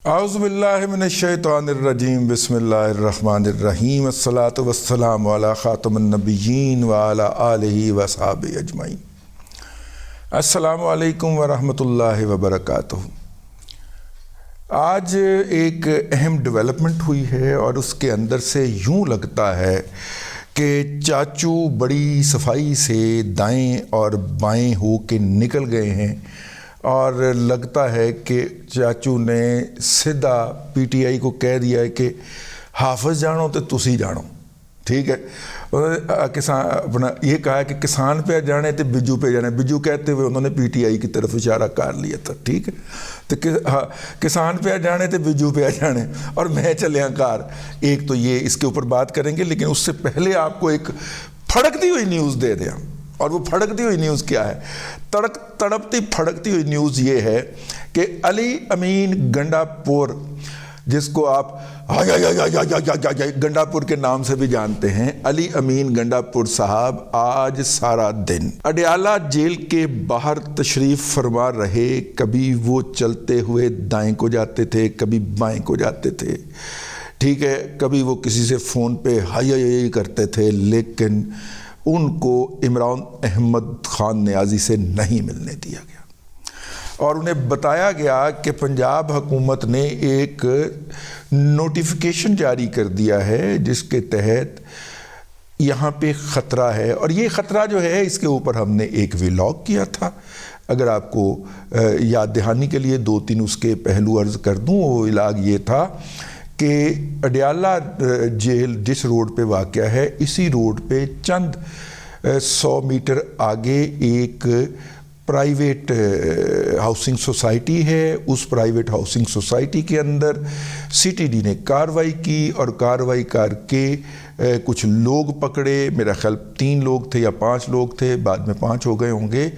اعوذ باللہ من الشیطان الرجیم بسم اللہ الرحمن الرحیم الصلاۃ والسلام علی خاتم النبیین وعلی آلہ وصحبہ اجمعین۔ السلام علیکم ورحمۃ اللہ وبرکاتہ۔ آج ایک اہم ڈیولپمنٹ ہوئی ہے اور اس کے اندر سے یوں لگتا ہے کہ چاچو بڑی صفائی سے دائیں اور بائیں ہو کے نکل گئے ہیں اور لگتا ہے کہ چاچو نے سیدھا پی ٹی آئی کو کہہ دیا ہے کہ حافظ جانو تو تسی جانو، ٹھیک ہے۔ کسان اپنا یہ کہا کہ کسان پہ جانے تو بجو پہ جانے، بجو کہتے ہوئے انہوں نے پی ٹی آئی کی طرف اشارہ کر لیا تھا، ٹھیک ہے۔ تو کسان پہ جانے تو بجو پہ جانے اور میں چلے کار، ایک تو یہ اس کے اوپر بات کریں گے، لیکن اس سے پہلے آپ کو ایک پھڑکتی ہوئی نیوز دے دیں۔ اور وہ پھڑکتی ہوئی نیوز کیا ہے؟ تڑپتی پھڑکتی ہوئی نیوز یہ ہے کہ علی امین گنڈا پور، جس کو آپ گنڈا پور کے نام سے بھی جانتے ہیں، علی امین گنڈا پور صاحب آج سارا دن اڈیالہ جیل کے باہر تشریف فرما رہے۔ کبھی وہ چلتے ہوئے دائیں کو جاتے تھے، کبھی بائیں کو جاتے تھے، ٹھیک ہے، کبھی وہ کسی سے فون پہ ہائی کرتے تھے، لیکن ان کو عمران احمد خان نیازی سے نہیں ملنے دیا گیا اور انہیں بتایا گیا کہ پنجاب حکومت نے ایک نوٹیفیکیشن جاری کر دیا ہے جس کے تحت یہاں پہ خطرہ ہے۔ اور یہ خطرہ جو ہے اس کے اوپر ہم نے ایک ولاگ کیا تھا، اگر آپ کو یاد دہانی کے لیے دو تین اس کے پہلو عرض کر دوں۔ وہ ولاگ یہ تھا کہ اڈیالہ جیل جس روڈ پہ واقع ہے، اسی روڈ پہ چند 100 میٹر آگے ایک پرائیویٹ ہاؤسنگ سوسائٹی ہے۔ اس پرائیویٹ ہاؤسنگ سوسائٹی کے اندر سی ٹی ڈی نے کارروائی کی اور کارروائی کر کے کچھ لوگ پکڑے، میرا خیال 3 لوگ تھے یا 5 لوگ تھے، بعد میں 5 ہو گئے ہوں گے۔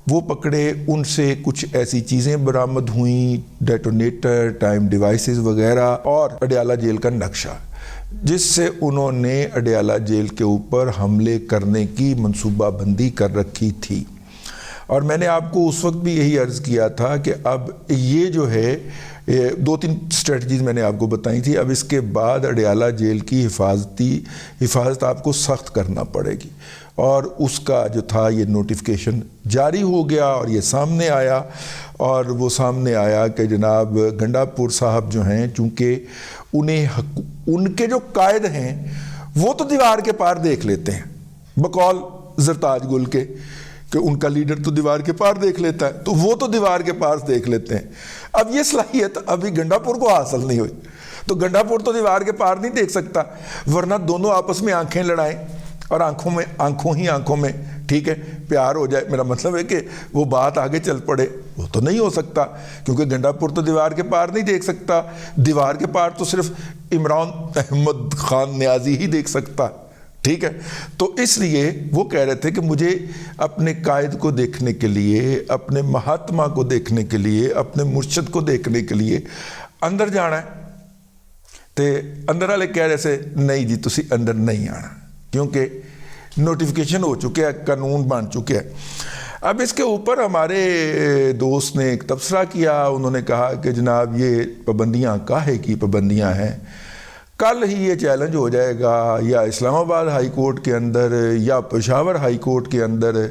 وہ پکڑے، ان سے کچھ ایسی چیزیں برآمد ہوئیں، ڈیٹونیٹر، ٹائم ڈیوائسز وغیرہ، اور اڈیالہ جیل کا نقشہ، جس سے انہوں نے اڈیالہ جیل کے اوپر حملے کرنے کی منصوبہ بندی کر رکھی تھی۔ اور میں نے آپ کو اس وقت بھی یہی عرض کیا تھا کہ اب یہ جو ہے 2-3 اسٹریٹجیز میں نے آپ کو بتائی تھی، اب اس کے بعد اڈیالہ جیل کی حفاظت آپ کو سخت کرنا پڑے گی۔ اور اس کا جو تھا یہ نوٹیفیکیشن جاری ہو گیا اور یہ سامنے آیا، اور وہ سامنے آیا کہ جناب گنڈا پور صاحب جو ہیں، چونکہ ان کے جو قائد ہیں وہ تو دیوار کے پار دیکھ لیتے ہیں، بقول زرتاج گل کے، کہ ان کا لیڈر تو دیوار کے پار دیکھ لیتا ہے، تو وہ تو دیوار کے پار دیکھ لیتے ہیں۔ اب یہ صلاحیت ابھی گنڈا پور کو حاصل نہیں ہوئی، تو گنڈا پور تو دیوار کے پار نہیں دیکھ سکتا، ورنہ دونوں آپس میں آنکھیں لڑائیں اور آنکھوں میں ٹھیک ہے پیار ہو جائے۔ میرا مطلب ہے کہ وہ بات آگے چل پڑے، وہ تو نہیں ہو سکتا، کیونکہ گنڈا پور تو دیوار کے پار نہیں دیکھ سکتا، دیوار کے پار تو صرف عمران احمد خان نیازی ہی دیکھ سکتا، ٹھیک ہے۔ تو اس لیے وہ کہہ رہے تھے کہ مجھے اپنے قائد کو دیکھنے کے لیے، اپنے مہاتما کو دیکھنے کے لیے، اپنے مرشد کو دیکھنے کے لیے اندر جانا ہے۔ تو اندر والے کہہ رہے سے نہیں جی تسی اندر نہیں آنا، کیونکہ نوٹیفیکیشن ہو چکے ہیں، قانون بن چکے ہیں۔ اب اس کے اوپر ہمارے دوست نے ایک تبصرہ کیا، انہوں نے کہا کہ جناب یہ پابندیاں کاہے کی پابندیاں ہیں، کل ہی یہ چیلنج ہو جائے گا یا اسلام آباد ہائی کورٹ کے اندر یا پشاور ہائی کورٹ کے اندر،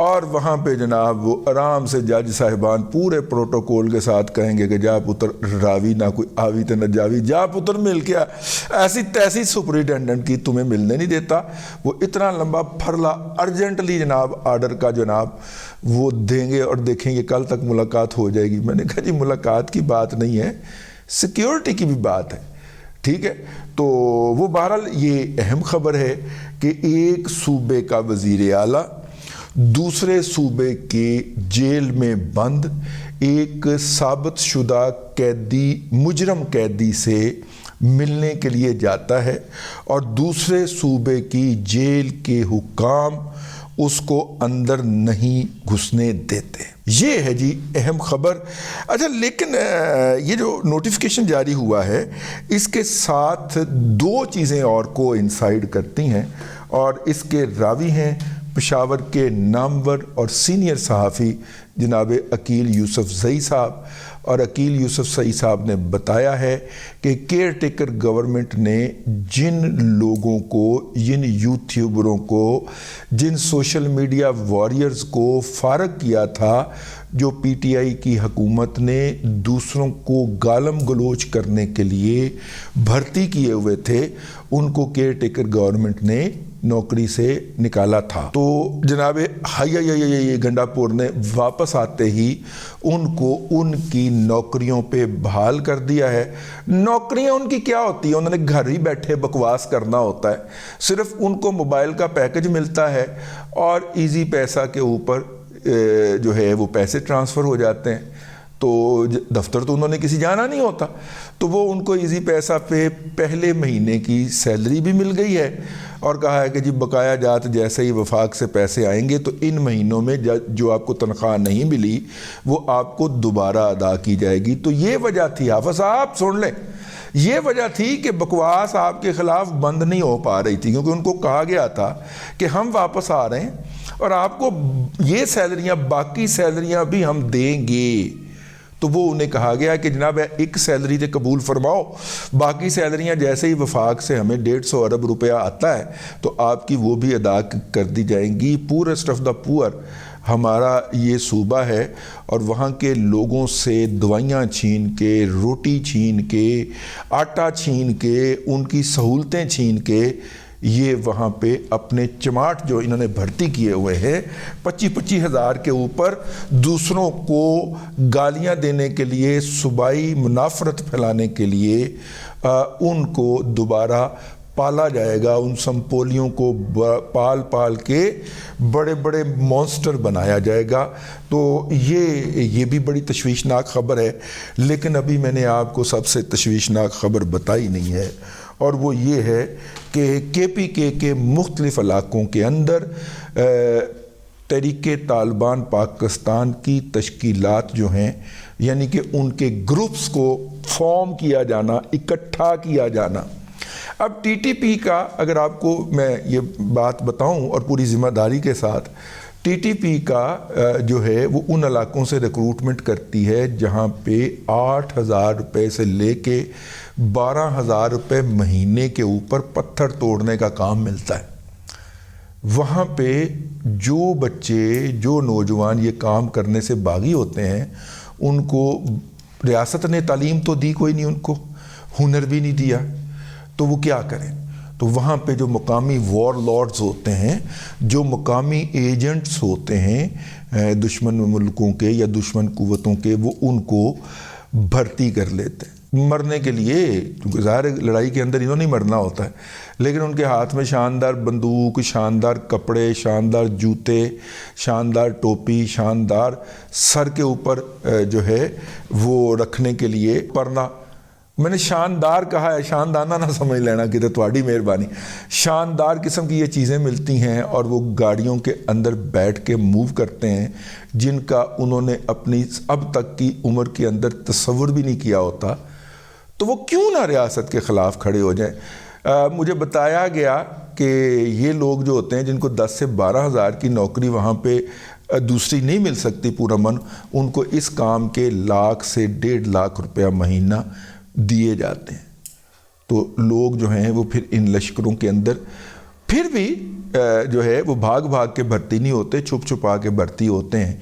اور وہاں پہ جناب وہ آرام سے جج صاحبان پورے پروٹوکول کے ساتھ کہیں گے کہ جا پتر راوی نہ کوئی آوی تے نہ جاوی، جا پتر مل کے ایسی تیسی سپرنٹینڈنٹ کی تمہیں ملنے نہیں دیتا۔ وہ اتنا لمبا پھرلا ارجنٹلی جناب آرڈر کا جناب وہ دیں گے اور دیکھیں گے کل تک ملاقات ہو جائے گی۔ میں نے کہا جی ملاقات کی بات نہیں ہے، سیکیورٹی کی بھی بات ہے، ٹھیک ہے۔ تو وہ بہرحال یہ اہم خبر ہے کہ ایک صوبے کا وزیر اعلیٰ دوسرے صوبے کے جیل میں بند ایک ثابت شدہ قیدی، مجرم قیدی سے ملنے کے لیے جاتا ہے اور دوسرے صوبے کی جیل کے حکام اس کو اندر نہیں گھسنے دیتے۔ یہ ہے جی اہم خبر۔ اچھا، لیکن یہ جو نوٹیفیکیشن جاری ہوا ہے اس کے ساتھ 2 چیزیں اور کو انسائیڈ کرتی ہیں، اور اس کے راوی ہیں پشاور کے نامور اور سینئر صحافی جناب عقیل یوسف زئی صاحب، اور عقیل یوسف زئی صاحب نے بتایا ہے کہ کیئر ٹیکر گورنمنٹ نے جن لوگوں کو، جن یوٹیوبروں کو، جن سوشل میڈیا واریئرز کو فارغ کیا تھا، جو پی ٹی آئی کی حکومت نے دوسروں کو گالم گلوچ کرنے کے لیے بھرتی کیے ہوئے تھے، ان کو کیئر ٹیکر گورنمنٹ نے نوکری سے نکالا تھا۔ تو جناب گنڈا پور نے واپس آتے ہی ان کو ان کی نوکریوں پہ بحال کر دیا ہے۔ نوکریاں ان کی کیا ہوتی ہیں؟ انہوں نے گھر ہی بیٹھے بکواس کرنا ہوتا ہے، صرف ان کو موبائل کا پیکج ملتا ہے اور ایزی پیسہ کے اوپر جو ہے وہ پیسے ٹرانسفر ہو جاتے ہیں۔ تو دفتر تو انہوں نے کسی جانا نہیں ہوتا، تو وہ ان کو ایزی پیسہ پہ پہلے مہینے کی سیلری بھی مل گئی ہے اور کہا ہے کہ جی بقایا جات جیسے ہی وفاق سے پیسے آئیں گے تو ان مہینوں میں جو آپ کو تنخواہ نہیں ملی وہ آپ کو دوبارہ ادا کی جائے گی۔ تو یہ وجہ تھی، حافظ صاحب سن لیں، یہ وجہ تھی کہ بکواس آپ کے خلاف بند نہیں ہو پا رہی تھی، کیونکہ ان کو کہا گیا تھا کہ ہم واپس آ رہے ہیں اور آپ کو یہ سیلریاں، باقی سیلریاں بھی ہم دیں گے۔ تو وہ انہیں کہا گیا کہ جناب ایک سیلری تے قبول فرماؤ، باقی سیلریاں جیسے ہی وفاق سے ہمیں 150 ارب روپیہ آتا ہے تو آپ کی وہ بھی ادا کر دی جائیں گی۔ پورسٹ آف دا پور ہمارا یہ صوبہ ہے اور وہاں کے لوگوں سے دوائیاں چھین کے، روٹی چھین کے، آٹا چھین کے، ان کی سہولتیں چھین کے یہ وہاں پہ اپنے چماٹ جو انہوں نے بھرتی کیے ہوئے ہیں 25 ہزار کے اوپر، دوسروں کو گالیاں دینے کے لیے، صوبائی منافرت پھیلانے کے لیے ان کو دوبارہ پالا جائے گا، ان سمپولیوں کو پال پال کے بڑے بڑے مونسٹر بنایا جائے گا۔ تو یہ بھی بڑی تشویشناک خبر ہے، لیکن ابھی میں نے آپ کو سب سے تشویشناک خبر بتائی نہیں ہے، اور وہ یہ ہے کہ کے پی کے مختلف علاقوں کے اندر تحریک طالبان پاکستان کی تشکیلات جو ہیں، یعنی کہ ان کے گروپس کو فارم کیا جانا، اکٹھا کیا جانا۔ اب ٹی ٹی پی کا اگر آپ کو میں یہ بات بتاؤں اور پوری ذمہ داری کے ساتھ، ٹی ٹی پی کا جو ہے وہ ان علاقوں سے ریکروٹمنٹ کرتی ہے جہاں پہ 8,000 روپے سے لے کے 12,000 روپے مہینے کے اوپر پتھر توڑنے کا کام ملتا ہے۔ وہاں پہ جو بچے، جو نوجوان یہ کام کرنے سے باغی ہوتے ہیں، ان کو ریاست نے تعلیم تو دی کوئی نہیں، ان کو ہنر بھی نہیں دیا، تو وہ کیا کریں؟ تو وہاں پہ جو مقامی وار لارڈز ہوتے ہیں، جو مقامی ایجنٹس ہوتے ہیں دشمن ملکوں کے یا دشمن قوتوں کے، وہ ان کو بھرتی کر لیتے ہیں مرنے کے لیے، کیونکہ ظاہر لڑائی کے اندر انہوں نے مرنا ہوتا ہے، لیکن ان کے ہاتھ میں شاندار بندوق، شاندار کپڑے، شاندار جوتے، شاندار ٹوپی، شاندار سر کے اوپر جو ہے وہ رکھنے کے لیے پرنا، میں نے شاندار کہا ہے، شاندانہ نہ سمجھ لینا کہ تواڈی مہربانی، شاندار قسم کی یہ چیزیں ملتی ہیں اور وہ گاڑیوں کے اندر بیٹھ کے موو کرتے ہیں جن کا انہوں نے اپنی اب تک کی عمر کے اندر تصور بھی نہیں کیا ہوتا۔ تو وہ کیوں نہ ریاست کے خلاف کھڑے ہو جائیں؟ مجھے بتایا گیا کہ یہ لوگ جو ہوتے ہیں جن کو 10 سے 12 ہزار کی نوکری وہاں پہ دوسری نہیں مل سکتی پورا من، ان کو اس کام کے 1 لاکھ سے 1.5 لاکھ روپیہ مہینہ دیے جاتے ہیں۔ تو لوگ جو ہیں وہ پھر ان لشکروں کے اندر پھر بھی جو ہے وہ بھاگ بھاگ کے بھرتی نہیں ہوتے، چھپ چھپا کے بھرتی ہوتے ہیں۔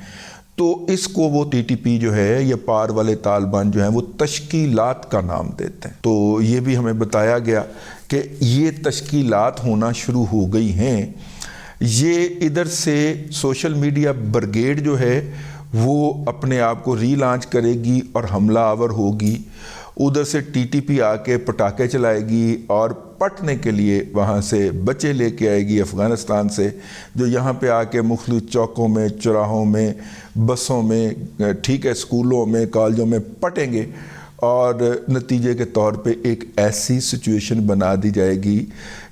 تو اس کو وہ ٹی ٹی پی جو ہے یا پار والے طالبان جو ہیں وہ تشکیلات کا نام دیتے ہیں۔ تو یہ بھی ہمیں بتایا گیا کہ یہ تشکیلات ہونا شروع ہو گئی ہیں۔ یہ ادھر سے سوشل میڈیا برگیڈ جو ہے وہ اپنے آپ کو ری لانچ کرے گی اور حملہ آور ہوگی، ادھر سے ٹی ٹی پی آ کے پٹاخے چلائے گی اور پٹنے کے لیے وہاں سے بچے لے کے آئے گی افغانستان سے، جو یہاں پہ آ کے مختلف چوکوں میں، چوراہوں میں، بسوں میں، ٹھیک ہے، اسکولوں میں، کالجوں میں پٹیں گے، اور نتیجے کے طور پہ ایک ایسی سچویشن بنا دی جائے گی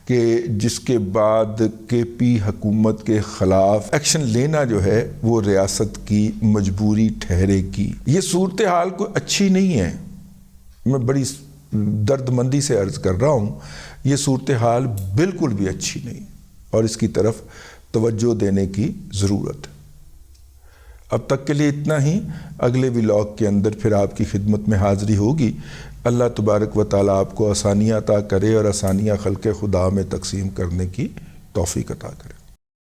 کہ جس کے بعد کے پی حکومت کے خلاف ایکشن لینا جو ہے وہ ریاست کی مجبوری ٹھہرے گی۔ یہ صورتحال کوئی اچھی نہیں ہے، میں بڑی درد مندی سے عرض کر رہا ہوں، یہ صورتحال بالکل بھی اچھی نہیں اور اس کی طرف توجہ دینے کی ضرورت ہے۔ اب تک کے لیے اتنا ہی، اگلے ولاگ کے اندر پھر آپ کی خدمت میں حاضری ہوگی۔ اللہ تبارک و تعالیٰ آپ کو آسانیاں عطا کرے اور آسانیاں خلق خدا میں تقسیم کرنے کی توفیق عطا کرے۔